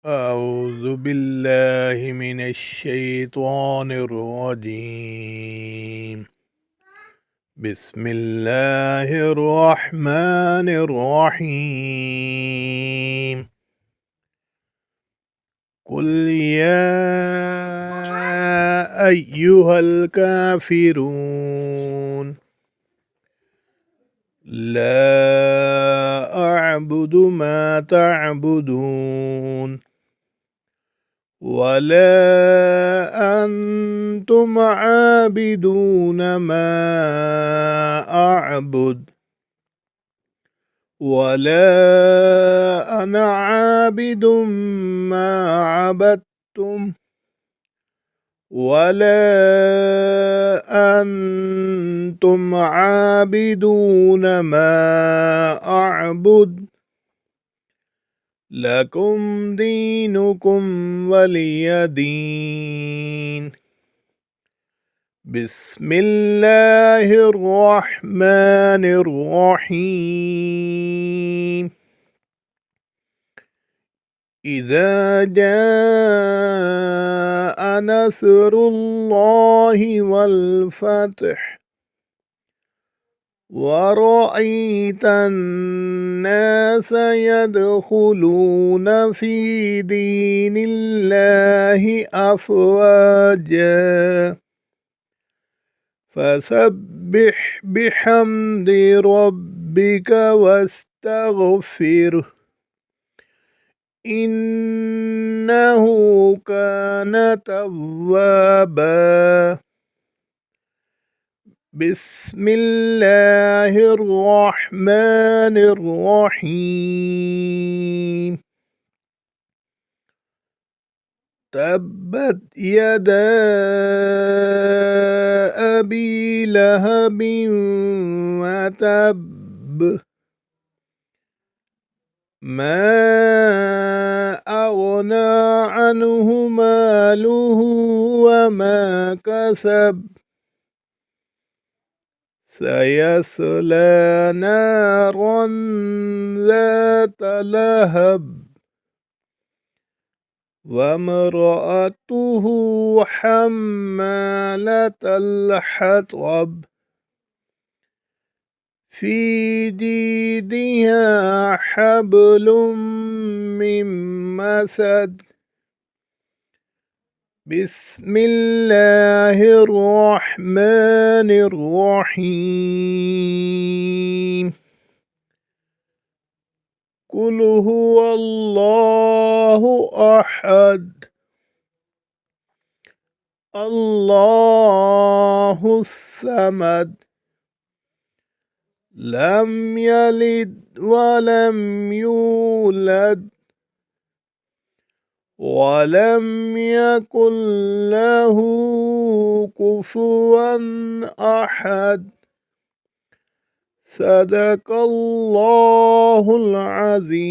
أعوذ بالله من الشيطان الرجيم. بسم الله الرحمن الرحيم. قل يا أيها الكافرون لا أعبد ما تعبدون ولا أنتم عابدون ما أعبد ولا أنا عابد ما عبدتم ولا أنتم عابدون ما أعبد لكم دينكم ولي دين. بسم الله الرحمن الرحيم. إذا جاء نصر الله والفتح ورأيت الناس يدخلون في دين الله أفواجا فسبح بحمد ربك واستغفره إنه كان توابا. بسم الله الرحمن الرحيم. تبت يدا أبي لهب وتب ما أغنى عنه ماله وما كسب سيصلى نارا ذات لهب وامرأته حمالة الحطب في جيدها حبل من مسد. بسم الله الرحمن الرحيم. قل هو الله أحد الله الصمد لم يلد ولم يولد ولم يكن له كفوا أحد. صدق الله العظيم.